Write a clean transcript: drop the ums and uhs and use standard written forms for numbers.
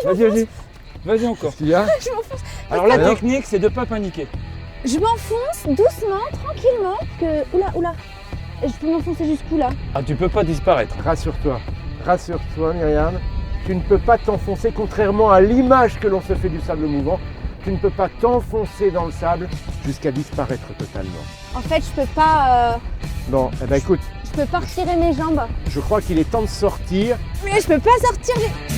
Vas-y, vas-y. Vas-y encore. Tu y as Je m'enfonce. Alors la technique, c'est de ne pas paniquer. Je m'enfonce doucement, tranquillement. Oula. Je peux m'enfoncer jusqu'où là? Ah, tu peux pas disparaître. Rassure-toi, Myriam. Tu ne peux pas t'enfoncer, contrairement à l'image que l'on se fait du sable mouvant. Tu ne peux pas t'enfoncer dans le sable jusqu'à disparaître totalement. En fait, je peux pas. Bon, eh ben écoute, Je peux pas retirer mes jambes. je crois qu'il est temps de sortir. Mais je peux pas sortir les.